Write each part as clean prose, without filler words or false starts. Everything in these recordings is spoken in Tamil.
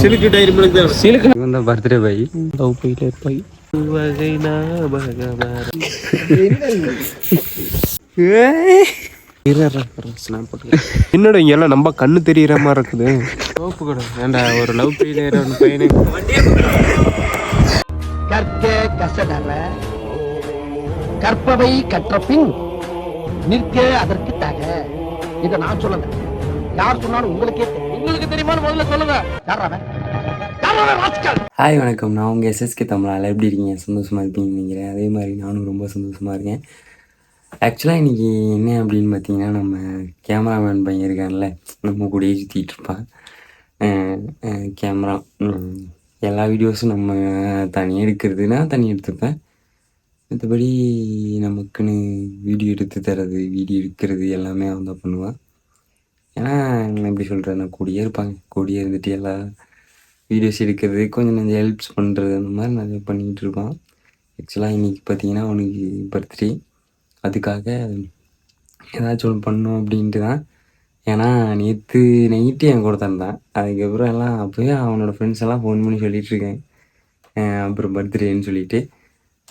சிலுக்கு டைரி மில்க் தான். சிலுக்கு இந்த பர்த்டே பை லவ் பைலர் பை வகை என்னோட இங்க எல்லாம் நம்ம கண்ணு தெரியற மாதிரி இருக்குது. சோப்பு கூட ஏண்டா ஒரு லவ் பைலர் ஒரு பையனை கற்க கசடற கற்பவை கற்ற பின் நிற்க அதற்கு தக. இதை நான் சொல்லல, யார் சொன்னாலும் உங்களுக்கே தெரியும். உங்களுக்கு தெரியுமா முதல்ல சொல்லுங்க. ஹாய் வணக்கம், நான் உங்கள் எஸ்எஸ்கே தமிழால் எப்படி இருக்கீங்க? சந்தோஷமாக இருக்கீங்கன்னு நினைக்கிறேன். அதே மாதிரி நானும் ரொம்ப சந்தோஷமாக இருக்கேன். ஆக்சுவலாக இன்றைக்கி என்ன அப்படின்னு பார்த்தீங்கன்னா, நம்ம கேமராமேன் பையன் இருக்கான்ல, நம்ம கூடயே சுற்றிட்டு இருப்பான். கேமரா எல்லா வீடியோஸும் நம்ம தனியாக எடுக்கிறதுனா தனியாக எடுத்துப்பேன். மற்றபடி நமக்குன்னு வீடியோ எடுத்து தர்றது, வீடியோ எடுக்கிறது எல்லாமே அவன் தான் பண்ணுவான். ஏன்னா எப்படி சொல்கிறது, நான் கூடயே இருப்பாங்க. கூடயே இருந்துட்டு எல்லா வீடியோஸ் எடுக்கிறது, கொஞ்சம் ஹெல்ப்ஸ் பண்ணுறது, அந்த மாதிரி நிறைய பண்ணிக்கிட்டு இருப்பான். ஆக்சுவலாக இன்றைக்கி பார்த்தீங்கன்னா அவனுக்கு பர்த்டே. அதுக்காக ஏதாச்சும் ஒன்று பண்ணோம் அப்படின்ட்டு தான். ஏன்னா நேற்று நைட்டு என் கூட தந்தான். அதுக்கப்புறம் எல்லாம் அப்போயே அவனோட ஃப்ரெண்ட்ஸ் எல்லாம் ஃபோன் பண்ணி சொல்லிகிட்ருக்கேன் அப்புறம் பர்த்டேன்னு சொல்லிவிட்டு.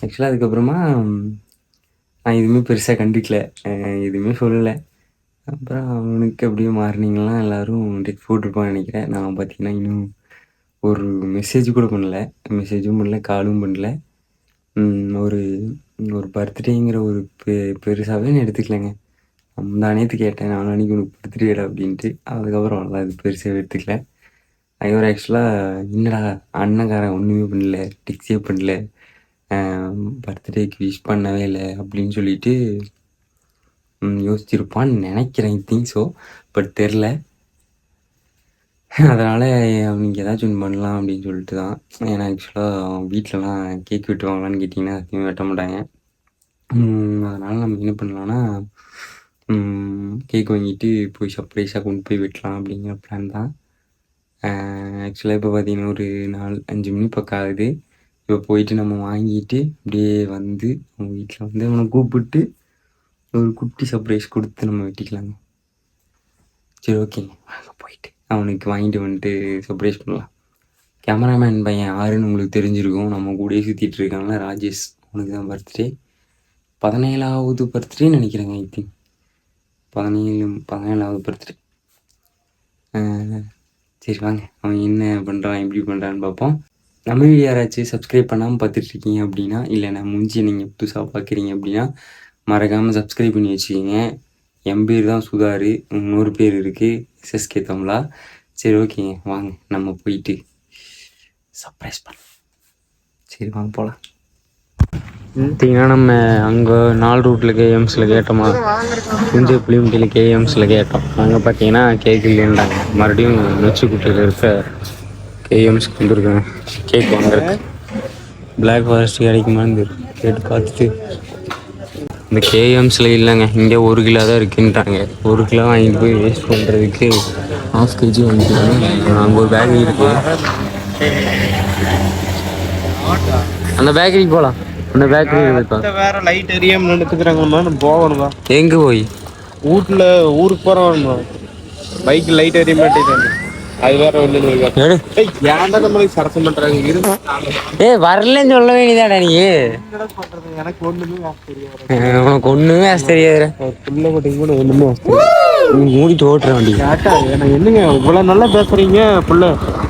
ஆக்சுவலாக அதுக்கப்புறமா நான் எதுவுமே பெருசாக கண்டுக்கல, எதுவுமே சொல்லலை. அப்புறம் அவனுக்கு அப்படியே மார்னிங்லாம் எல்லோரும் டெக் போட்டிருப்பான்னு நினைக்கிறேன். நான் பார்த்தீங்கன்னா இன்னும் ஒரு மெசேஜ் கூட பண்ணல, மெசேஜும் பண்ணல, காலும் பண்ணல. ஒரு ஒரு பர்த்டேங்கிற ஒரு பெருசாகவே நான் எடுத்துக்கலைங்க. முந்தானேத்து கேட்டேன், நான் அன்றைக்கி உனக்கு பர்த்டேடா அப்படின்ட்டு. அதுக்கப்புறம் அவ்வளோ அது பெருசாக எடுத்துக்கல. அதுக்கப்புறம் ஆக்சுவலாக என்னடா அண்ணன்காரன் ஒன்றுமே பண்ணல, டெக்ஸே பண்ணல, பர்த்டேக்கு விஷ் பண்ணவே இல்லை அப்படின்னு சொல்லிட்டு யோசிச்சிருப்பான்னு நினைக்கிறேன். திங்க் ஸோ, பட் தெரில. அதனால் அவனுக்கு ஏதாச்சும் ஒன்று பண்ணலாம் அப்படின்னு சொல்லிட்டு தான். ஏன்னா ஆக்சுவலாக வீட்டிலலாம் கேக் வெட்டுவாங்களான்னு கேட்டிங்கன்னா சத்தியமாக வெட்ட மாட்டாங்க. அதனால் நம்ம என்ன பண்ணலான்னா, கேக் வாங்கிட்டு போய் சர்ப்ரைஸாக கொண்டு போய் வெட்டலாம் அப்படிங்கிற பிளான் தான். ஆக்சுவலாக இப்போ பார்த்திங்கன்னா ஒரு 4-5 மணி பக்கம் ஆகுது. இப்போ போயிட்டு நம்ம வாங்கிட்டு அப்படியே வந்து அவங்க வீட்டில் வந்து அவனை கூப்பிட்டு ஒரு குட்டி சர்ப்ரைஸ் கொடுத்து நம்ம வெட்டிக்கலாங்க. சரி ஓகேங்க, வாங்க போயிட்டு அவனுக்கு வாங்கிட்டு வந்துட்டு சர்ப்ரைஸ் பண்ணலாம். கேமராமேன் பையன் யாருன்னு உங்களுக்கு தெரிஞ்சிருக்கும். நம்ம கூடயே சுற்றிட்டு இருக்காங்களா ராஜேஷ், அவனுக்கு தான் பர்த்டே. 17வது பர்த்டேன்னு நினைக்கிறேங்க. ஐ திங்க் 17வது பர்த்டே. சரி வாங்க அவன் என்ன பண்ணுறான் எப்படி பண்ணுறான்னு பார்ப்போம். நம்ம வீடியோ யாராச்சும் சப்ஸ்கிரைப் பண்ணாமல் பார்த்துட்ருக்கீங்க அப்படின்னா, இல்லை நான் மூஞ்சி நீங்கள் புதுசாக பார்க்குறீங்க அப்படின்னா மறக்காமல் சப்ஸ்கிரைப் பண்ணி வச்சுக்கிங்க. என் பேர் தான் சுதாரு, இன்னொரு பேர் இருக்குது எஸ்எஸ்கே தமிழா. சரி ஓகேங்க, வாங்க நம்ம போயிட்டு சர்ப்ரைஸ் பண்ணலாம். சரி வாங்க போகலாம். பார்த்தீங்கன்னா நம்ம அங்கே 4 ரூட்டில் கேஎம்ஸில் கேட்டோமா, குஞ்சு புளியம்பட்டியில் கேஎம்ஸில் கேட்டோம். அங்கே பார்த்தீங்கன்னா கேக் இல்லைன்றாங்க. மறுபடியும் நொச்சிக்குட்டியில் இருக்க கேஎம்ஸ்க்கு வந்துருக்கேன் கேக் வாங்குறதுக்கு. பிளாக் ஃபாரஸ்ட் கிடைக்குமான்னு கேட்டு பார்த்துட்டு, இந்த கேஎம்ஸில் இல்லைங்க, இங்கே 1 கிலோ தான் இருக்குன்றாங்க. 1 கிலோ வாங்கிட்டு போய் வேஸ்ட் பண்ணுறதுக்கு ½ kg வாங்கிக்கிறாங்க. அங்கே ஒரு பேக்கரி இருக்குது, அந்த பேக்கரிக்கு போகலாம். அந்த பேக்கரி வேற லைட் எரியாம நின்றுக்கிறாங்கம்மா, நம்ம போகணுமா? எங்கே போய் ஊருக்கு போகிறோம், பைக் லைட் எரிய மாட்டேங்குது. அது வேற ஒன்று ஏன்டா நம்மளுக்கு சரசம் பண்ணுறாங்க. வரலன்னு சொல்ல வேண்டியதாடா நீ. எனக்கு ஒன்றுமே உனக்கு ஒன்றுமே தெரியாது. புள்ள போட்டிங்க கூட ஒன்றுமே மூடிட்டு ஓட்டுற வண்டி. என்னங்க இவ்வளோ நல்லா பேசுறீங்க புள்ள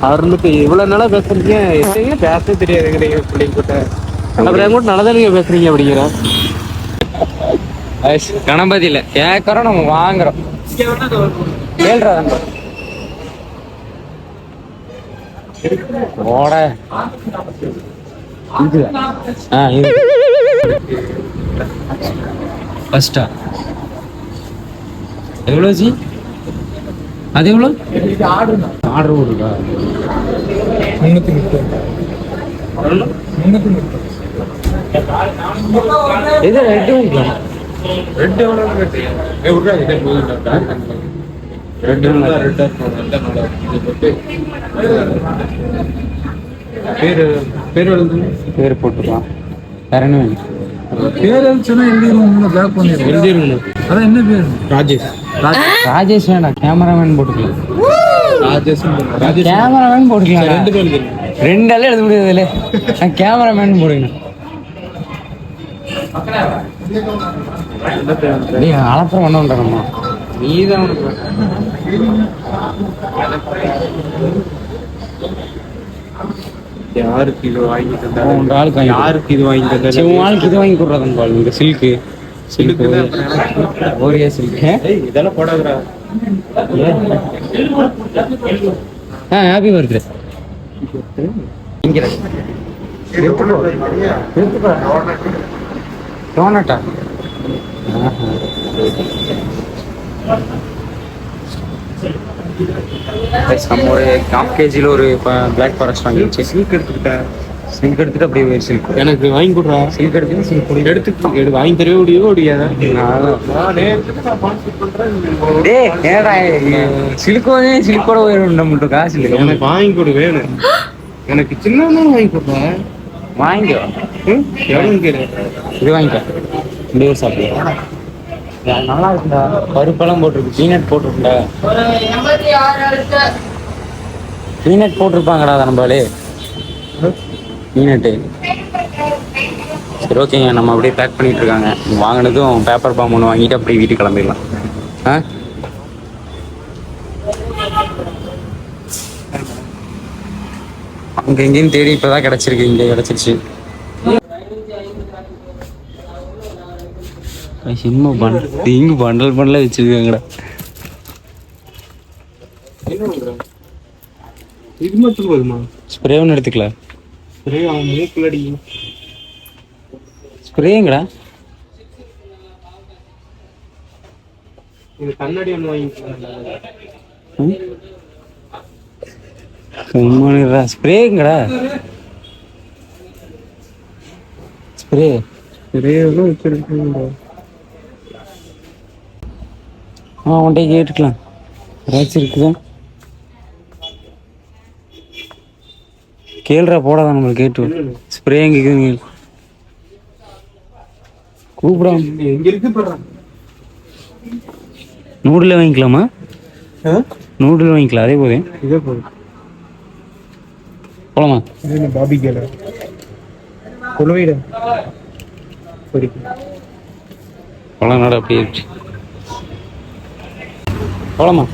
அவருக்கு, இவ்வளோ நல்லா பேசுறீங்க, என்னங்க பேசவே தெரியாது கிடையாது பிள்ளைங்க கிட்ட. அப்புறம் கூட நல்லா தானே பேசுறீங்க அப்படிங்கிற கணபதி இல்லை கேட்குறோம், நம்ம வாங்குறோம். கேள்றா ஓட ஃபஸ்ட்டா எவ்வளோ ஜி? அது எவ்வளோ ஆர்டர் போடுறா? 330. இது ரெட்டு வாங்கிக்கலாம். ரெட் எவ்வளோ பேர் போட்டுக்கலாம். வேற என்ன வேணும்? பேர் எழுச்சுன்னா எழுதிருவோம், பேக் பண்ணிடுவோம். எழுதிருக்கணும். அதான் என்ன பேர்? ராஜேஷ். ராஜேஷ் வேண்டாம், கேமராமேன் போட்டுக்கலாம். கேமராமேன் போட்டுக்கலாம். 2 பேர் இருக்கு. 2 ஆளே எழுத முடியாது இல்லை. நான் கேமராமேன் போடுங்க. நீ அலப்பறம் பண்ண வேண்டாம்மா. நீதான் யாருக்கு இது வாங்கி உங்க ஆளுக்கு வாங்கி யாருக்கு இது வாங்கி தந்தா உன் ஆளுக்கு இது வாங்கி கொடுறாங்க பால். இந்த சில்க்கு ஓரியா சில்க்கு. இதெல்லாம் போடாதுடா. Happy birthday. டோனட்டா நம்ம ஒரு 1/2 kg ஒரு பிளாக் ஃபாரஸ்ட் வாங்கிடுச்சு. சில்க் எடுத்துக்கிட்டேன். சில்க் எடுத்துட்டு அப்படியே ஒரு சில்க் எனக்கு வாங்கி கொடுறா. சில்க் எடுத்துட்டு சில்க் எடுத்து வாங்கி தரவே முடியாதா? சில்கோனே சில்கோட நம்மள்ட்ட காசு இல்லை. எனக்கு வாங்கி கொடு வேணும். எனக்கு சின்ன வாங்கி கொடுறேன். வாங்கிக்கோ. எவ்வளவு கேளு. இது வாங்கிக்கோ. இந்த ஒரு சாப்பிடு. நல்லா இருக்குடா. பருப்பெல்லாம் போட்டிருக்கு. பீனட் போட்டிருக்குண்டா. பீனட் போட்டிருப்பாங்கடா நம்மளே. பீனட்டு. சரி ஓகேங்க, நம்ம அப்படியே பேக் பண்ணிட்டு இருக்காங்க. வாங்கினதும் பேப்பர் பாம் ஒன்று வாங்கிட்டு அப்படியே வீட்டுக்கு கிளம்பிடலாம். ஆ அங்கே எங்கேயும் தேடி இப்போதான் கிடச்சிருக்கு. இங்கே கிடச்சிருச்சு. சினிமா பண்டல் இங்கே பண்டல் வச்சிருக்காங்கடா. இது மட்டும் போதுமா? ஸ்ப்ரே ஒன்று எடுத்துக்கல. ஸ்ப்ரே அவன் மூக்குல அடி. ஸ்ப்ரேங்கடா. இது கண்ணாடி ஒன்று வாங்கிக்கலாம். ஸ்ப்ரேங்கடா. ஸ்ப்ரே ஸ்ப்ரேலாம் வச்சிருக்கீங்க. உன்ட்டே கேட்டுக்கலாம். ஏதாச்சும் இருக்குதா கேள்றா. போடாதான் நம்மளுக்கு கேட்டு. ஸ்ப்ரே எங்க இருக்குது கூப்பிடாம. எங்க இருக்கு போடுறான். நூடுல வாங்கிக்கலாமா? நூடுல வாங்கிக்கலாம். அதே போதும். இதே போதும். போலாமா? இது பாபி கேல கொலுவைட சரி போலாம். நட அப்படியே இருக்கு. போலாமா?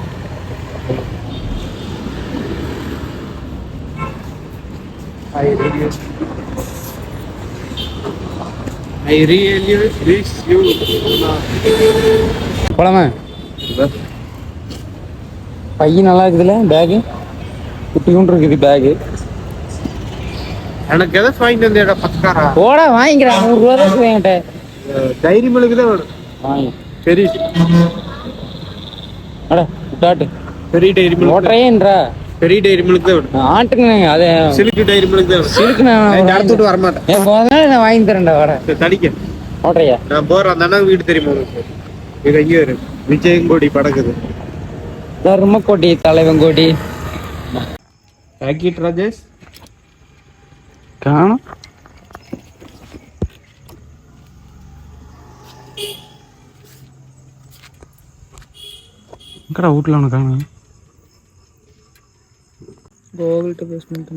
I really wish you. போலாமா? பையன் நல்லா இருக்குதுல்ல. பேகு குட்டி கொண்டு இருக்குது. பேகு எனக்கு எதை வாங்கிட்டு வந்தேடா பத்துக்காரா? போடா வாங்கிக்கிறேன். 100 ரூபா தான் இருக்குது என்கிட்ட. டைரி மில்க்கு தான் வேணும். வாங்கி சரி அட விட்டாட்டு. பெரிய டைரி மில்க். ஓட்டுறையேன்றா. பெரிய டைரி மில்க் தான் வேணும். ஆட்டுங்க அது சிலுக்கு டைரி மில்க் தான் வேணும். சிலுக்கு நான் அடுத்துட்டு வர மாட்டேன். நான் வாங்கி தரேன்டா. வாடா தடிக்க ஓட்டுறையா. நான் போறேன். அந்த அண்ணா வீடு தெரியுமா உங்களுக்கு? இது ஐயோ விஜயங்கோடி படக்குது. தர்மக்கோட்டி தலைவங்கோட்டி. பாக்கெட் ராஜேஷ் காணும். எங்கடா வீட்டில் ஒன்று காணும்.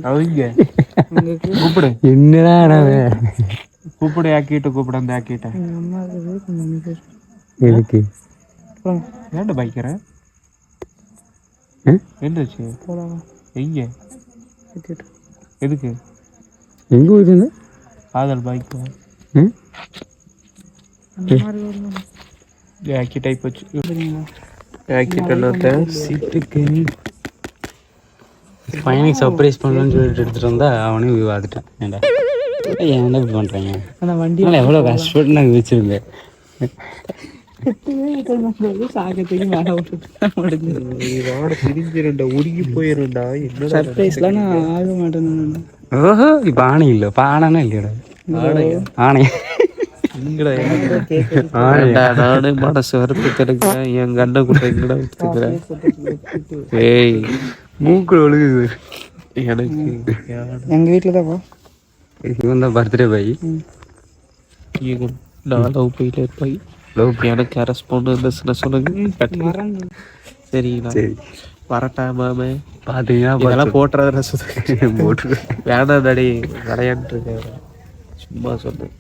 அவங்க கூப்பிடு. என்னடா கூப்பிடு. ஆக்கிட்டு கூப்பிடு. அந்த ஆக்கிட்ட எதுக்கு ஏன்டா பைக்கிற? என்னாச்சு? எங்க எதுக்கு? எங்க போயிட்டு காதல் பைக் ஆக்கி டைப் வச்சு சீட்டுக்கு பையனுக்கு சர்ப்ரைஸ் பண்ணணும்னு சொல்லிட்டு எடுத்துட்டு வந்தா அவனையும் பார்த்துட்டான். ஏன்டா ஏன்டா இப்படி பண்றாங்க? ஆனால் வண்டி எவ்வளோ கஷ்டப்பட்டு நாங்கள் வச்சிருந்தேன். உருகி போயிருந்தா ஆக மாட்டேன். ஓஹோ இப்ப ஆணை இல்லை. இப்ப ஆனானா இல்லையடா. ஆணை நானே மனசு வறுத்து கிடைக்கிறேன். என் கண்ணை கூட எங்கடா வச்சுக்கிறேன். ஏய் மூக்குல ஒழுகுது எனக்கு. எங்க வீட்டுல தான் இவன் தான் பர்த்டே பாய். நான் லவ் போயிட்டே இருப்பாய். லவ் எனக்கு ரெஸ்பாண்ட் இருந்துச்சுன்னா சொல்லுங்க. சரி சரி வரட்டா மாமே பாத்தீங்கன்னா இதெல்லாம் போட்டுறது ரசம் போட்டு வேணாம் நடி விளையாண்டு இருக்கேன் சும்மா சொன்னேன்.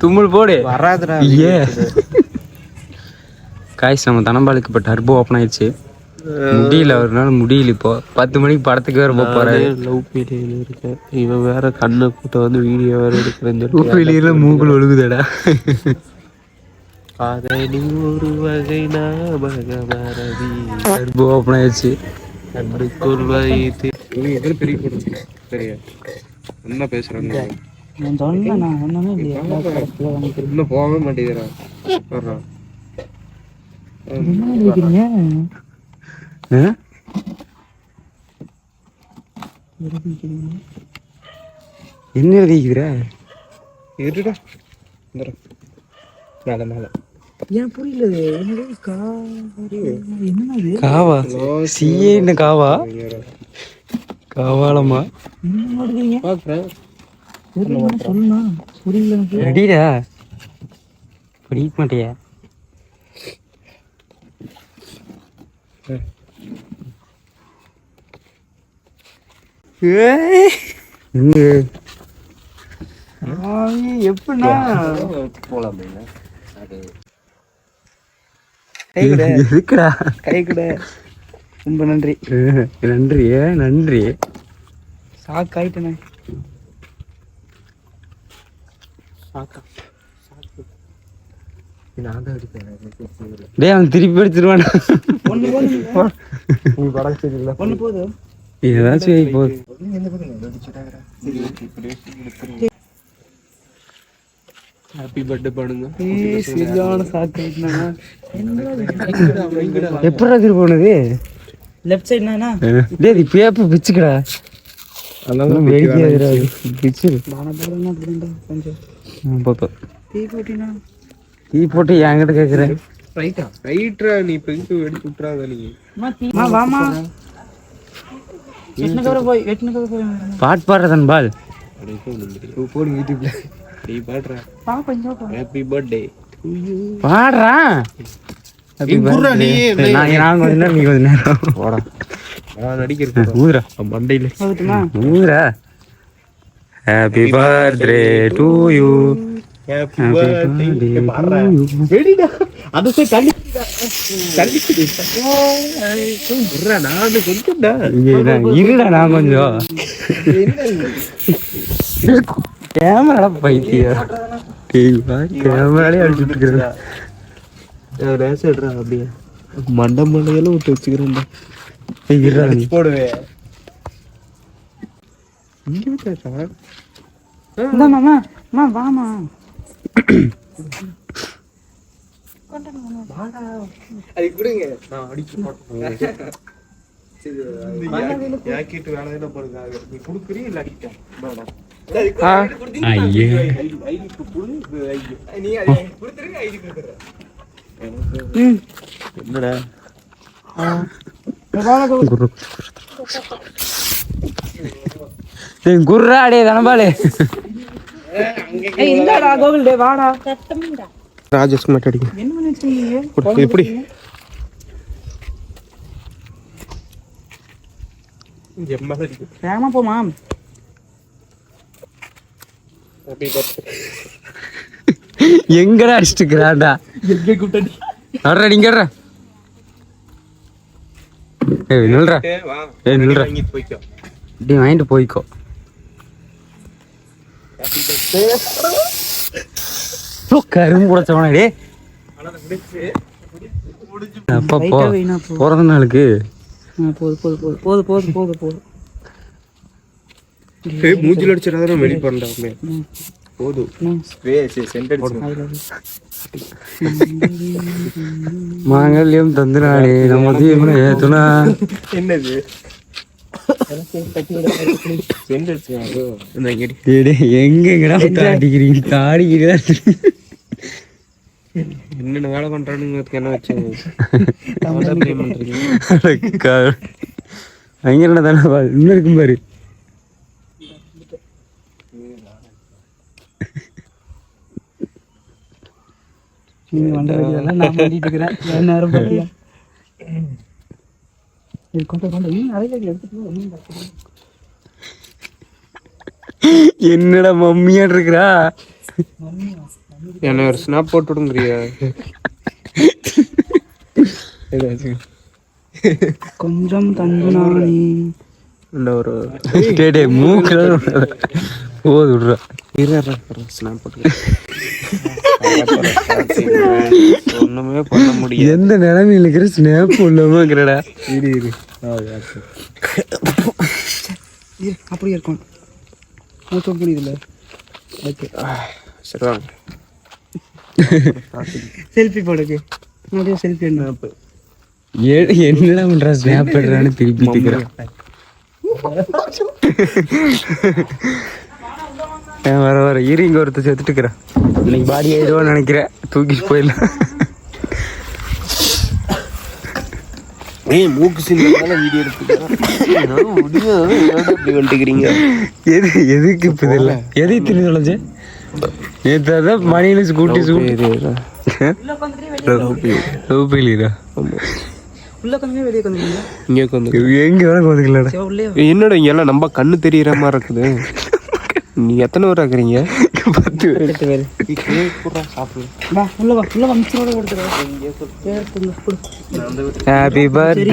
தும்மல் போடு வராதுடா ஏ காய்ஸ் நம்ம தனம்பாலுக்கு இப்போ டர்போ ஓப்பன் ஆயிடுச்சு. முடியல ஒரு நாள் முடியல. இப்போ 10 மணிக்கு படத்துக்கு வேற போறாரு. லவ் ஃபெயிலியர்ல இருக்கேன். இவன் வேற கண்ணை கூட்ட வந்து வீடியோ வேற எடுக்கிறேன்னு ஃபெயிலியர்ல மூக்குல ஒழுகுதடா. காதலி ஒரு வகை ஞாபகமறதி டர்போ ஓப்பன் ஆயிடுச்சு. கண்ணுக்குள் வைத்து எதிர பெரிய போடுச்சு. சரியா என்ன பேசுறேன்னு இன்னும் போகவே மாட்டேங்கிறான். என்ன எழுதிக்கிற? இருடா மேல மேல ஏன் புரியல காவா சிஏன்னு காவா காவாலமா பாக்குறேன் சொல்லுண்ணா புரியல ரெடிடா படிக்க மாட்டியா? எப்படின்னா போலாம் எதுக்குடா? கை கூட ரொம்ப நன்றி. நன்றி நன்றி. சாக்கு ஆயிட்டேனே. டேய் அவன் திருப்பி எடுத்துருவான். ஒண்ணு போதும். ஏதாச்சும் போகுது. ஹாப்பி பர்த்டே பண்ணுங்க. சரியான சாக்கு ஆயிட்டேனா. எப்படா திருப்பி போனது? லெஃப்ட் சைடு நானா டேய் பேப்பர் பிச்சுக்கடா. அதெல்லாம் வெடிக்காதுடா. பிச்சு நானா போறேன்னா கொஞ்சம் பாப்பா டீ போட்டினா டீ போட்டு என்கிட்ட கேக்குற. ரைட்ரா நீ பெயிண்ட் எடுத்து விட்டுறாத நீ. மா வாமா வெட்னகவர போய் பாட் பாடுறதன் பால் போடுங்க யூடியூப்ல. நீ பாடுறா பா கொஞ்சம் பா. ஹாப்பி பர்த்டே பாடுறா. நான் கொஞ்ச நேரம் நீ கொஞ்ச நேரம் போடா. நான் நடிக்கிறேன் ஊதுரா மண்டையில போதுமா ஊதுரா. Happy birthday to you. Happy birthday பாடுறா. வெடிடா அத போய் தள்ளி இருடா நான் கொஞ்சம்டா. இருடா நான் கொஞ்சம் கேமரா பைத்தியா. கேமராலே அடிச்சுட்டு இருக்கிறேன். ரேசட்ரா அப்படியே மண்டை மண்டையெல்லாம் விட்டு வச்சுக்கிறேன்டா. போடுவேன் இங்க விட்டாச்சா? இந்தா மாமா மா வாமா. அது கொடுங்க நான் அடிச்சு போட்டேன். ஜாக்கெட் வேலை என்ன போடுங்க. நீ குடுக்குறீ இல்ல அடிக்க என்னடா குர்ராடே தனபாலே. இந்தாடா கோகுல் டே வாடா. ராஜேஷ் மட்டும் அடிங்க. என்ன பண்ணிட்டீங்க எப்படி வேகமா போமா. எங்கடா அடிச்சுக்கிறாண்டா? வர்ற நீங்கடா. நில்றா. நில்றா. இப்படி வாங்கிட்டு போய்க்கோ. கரும்பு உடைச்சவனே. அப்பா பிறந்த நாளுக்கு போது மூஞ்சில அடிச்சா வெளி பண்ண போதும். மாங்கல்யம் தந்துனாலே நம்ம தீவன ஏத்துனா. என்னது எங்கடா அடிக்கிறீங்க? தாடிக்கிறா. என்னென்ன வேலை பண்றானுங்கிறதுக்கு என்ன வச்சு அங்க என்ன தானே இன்னும் இருக்கும் பாரு. நீங்க வந்த வழியெல்லாம் நான் மாட்டிட்டு இருக்கிறேன். நேரம் பார்த்தியா என்னடா மம்மியா இருக்கிறா? என்ன ஒரு ஸ்னாப் போட்டு விடுங்கிறியா? கொஞ்சம் தந்து நானே இந்த ஒரு டேடே மூக்குல போது விடுறா. ஸ்னாப் போட்டு ஒண்ணுமே பண்ண முடியாது. எந்த நிலைமையில இருக்கிற ஸ்னாப் உள்ளமாங்கிறடா. அப்படியே இருக்கும். மூச்சு புரியுதுல்ல. ஓகே சரி வாங்க செல்ஃபி போடுக்கு. நிறைய செல்ஃபி என்ன என்னடா பண்றா? ஸ்னாப் பண்றான்னு திருப்பி திக்கிறேன். வர வர இரு, இங்க ஒருத்தர் செத்துட்டு இருக்கிறேன். இன்னைக்கு பாடி ஆயிடுவான்னு நினைக்கிறேன். தூக்கிட்டு போயிடலாம். மூக்கு சின்ன வீடியோ எடுத்துக்கிறேன் முடியாது. இப்படி வந்துக்கிறீங்க எதுக்கு இப்ப இதெல்ல? எதை திரும்பி தொலைஞ்ச? நேற்று அதான் மணியில ஸ்கூட்டி உள்ள கொஞ்சமே வெளியே கொஞ்சம் இங்கே வந்து எங்க வேணா கோதுக்கலடா. என்னடா இங்க எல்லாம் நம்ம கண்ணு தெரியற மாதிரி இருக்குது. நீ எத்தனை பேர் ஆக்குறீங்க? 10 பேர். வா உள்ள வா. உள்ள வம்சரோட கொடுத்துரு. Happy birthday. Happy birthday.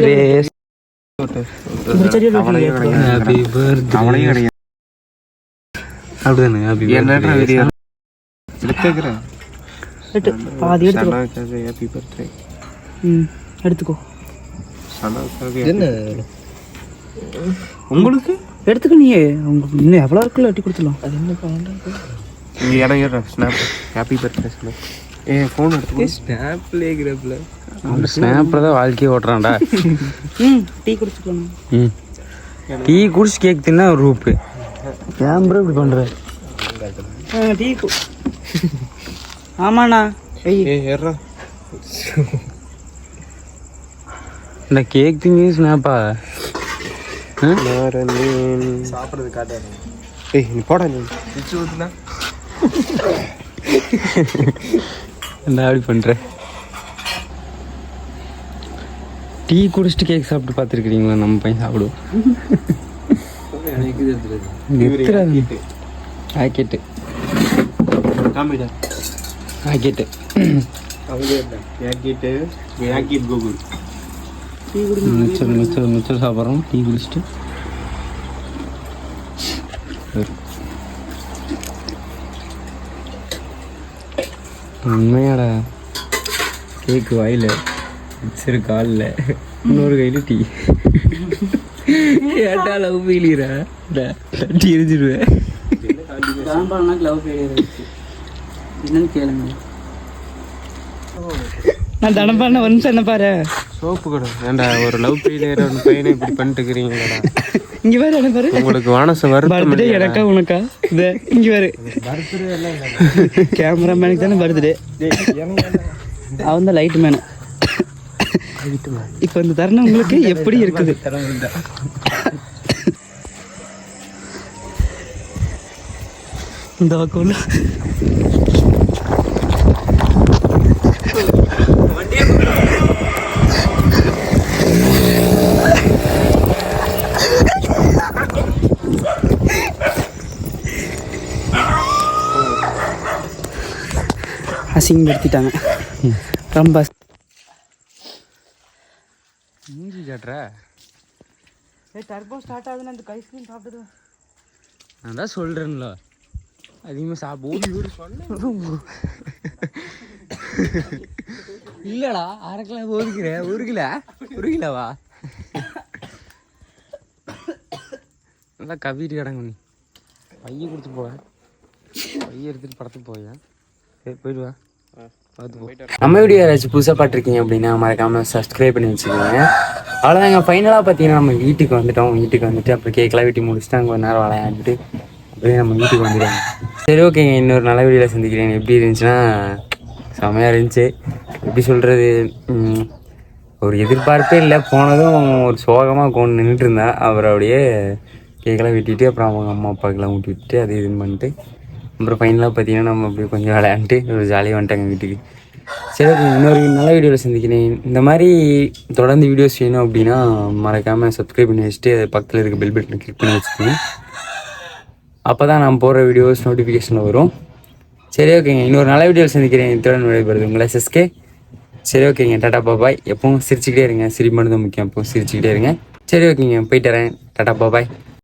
அவனையும் கிடையாது. அப்படிதானே? ஹாப்பி என்னடா வீடியோ எடுத்துக்கிறேன். பாதி எடுத்துக்கோ. Happy birthday. எடுத்துக்கோ. என்ன உங்களுக்கு எடுத்துக்க. நீ உங்களுக்கு இன்னும் எவ்வளோ இருக்குல்ல வெட்டி கொடுத்துடலாம். அது என்ன snap happy birthday snap. Phone எடுத்து ஸ்னாப்ல கிரப்ல அந்த ஸ்னாப்ல தான் வாழ்க்கையை ஓட்டுறான்டா. டீ குடிச்சுக்கலாம். டீ குடிச்சு கேக் தின்னா ஒரு ரூப்பு. ஏன் ப்ரோ இப்படி பண்ற? டீ ஆமாண்ணா. ஏறா இந்த கேக் திங்க ஸ்னாப்பா? சாப்பிட்றது காட்டாரு. நீ போட நீ என்ன அப்படி பண்ற? டீ குடிச்சிட்டு கேக் சாப்பிட்டு பார்த்துருக்கீங்களா? நம்ம பையன் சாப்பிடுவோம். ஆக்கெட்டு ஆக்கெட்டு கூகுள் மிச்சர் சாப்பிட்றோம். டீ குடிச்சிட்டு உண்மையாடா. கேக்கு வாயில், மிக்சரு காலில், இன்னொரு கையில் டீ. ஏட்டா லவ் ஃபெயிலியரா? டீ எரிஞ்சிடுவேன். லவ் ஃபெயிலியர் என்னன்னு கேளுங்க. நான் தனம் பண்ண வந்து சொன்ன பாரு. சோப்பு கடை ஏன்டா ஒரு லவ் ஃபெயிலியர் ஒரு பையனை இப்படி பண்ணிட்டு இருக்கிறீங்களா? இங்க பாரு என்ன பாரு. உங்களுக்கு வானச வருது எனக்கா உனக்கா? இங்க பாரு. கேமராமேனுக்கு தானே பர்த்டே. அவன் தான் லைட் மேனு. இப்ப இந்த தருணம் உங்களுக்கு எப்படி இருக்குது? இந்த பக்கம் அசிங்கப்படுத்திட்டாங்க ரொம்ப. மூஞ்சி காட்டுற. டர்போ ஸ்டார்ட் ஆகுதுன்னு அந்த ஐஸ்கிரீம் சாப்பிட்டது. நான் தான் சொல்கிறேன்ல அதிகமாக சாப்பிடுவோம். இல்லைடா 1/2 கிலோ ஒதுக்கிறேன். 1 கிலோவா? நல்லா கவிட்டு கிடங்க. நீ பைய கொடுத்து போவேன். பைய எடுத்துகிட்டு படத்துக்கு போவேன். போயிடுவா. நம்ம வீடியோ யாராச்சும் புதுசாக பார்த்துருக்கீங்க அப்படின்னா மறக்காமல் சப்ஸ்கிரைப் பண்ணி வச்சுக்கோங்க. அவ்வளோதாங்க. ஃபைனலாக பார்த்தீங்கன்னா நம்ம வீட்டுக்கு வந்துட்டோம். வீட்டுக்கு வந்துட்டு அப்புறம் கேக்கெலாம் வெட்டி முடிச்சுட்டு அங்கே 1 நேரம் விளையாண்டுட்டு அப்படியே நம்ம வீட்டுக்கு வந்துடுவாங்க. சரி ஓகேங்க. இன்னொரு நல்ல வீடியோவில் சந்திக்கிறேன். எப்படி இருந்துச்சுன்னா செமையாக இருந்துச்சு. எப்படி சொல்கிறது, ஒரு எதிர்பார்ப்பே இல்லை. போனதும் ஒரு சோகமாக கொண்டு நின்றுட்டு இருந்தேன். அப்புறம் அப்படியே கேக்கெல்லாம் வெட்டிட்டு அப்புறம் அவங்க அம்மா அப்பாவுக்கெல்லாம் ஊட்டி விட்டுட்டு அது இதுன்னு பண்ணிட்டு அப்புறம் ஃபைனலாக பார்த்தீங்கன்னா நம்ம அப்படியே கொஞ்சம் விளையாண்டுட்டு ஒரு ஜாலியாக வந்துட்டாங்க வீட்டுக்கு. சரி ஓகே, இன்னொரு நல்ல வீடியோவில் சந்திக்கிறேன். இந்த மாதிரி தொடர்ந்து வீடியோஸ் வேணும் அப்படின்னா மறக்காமல் சப்ஸ்கிரைப் பண்ணி வச்சுட்டு பக்கத்தில் இருக்க பெல் பட்டனை கிளிக் பண்ணி வச்சுக்கோங்க. அப்போ தான் நான் போடுற வீடியோஸ் நோட்டிஃபிகேஷனில் வரும். சரி ஓகேங்க, இன்னொரு நல்ல வீடியோவில் சந்திக்கிறேன். இத்துடன் விடைபெறுது உங்களை SSK. சரி ஓகேங்க, டாடா பாபாய். எப்பவும் சிரிச்சுக்கிட்டே இருங்க, சிரிப்பு மட்டும் தான் முக்கியம். எப்பவும் சிரிச்சுக்கிட்டே இருங்க. சரி ஓகேங்க, போயிட்டு வரேன். டாடா பாபாய்.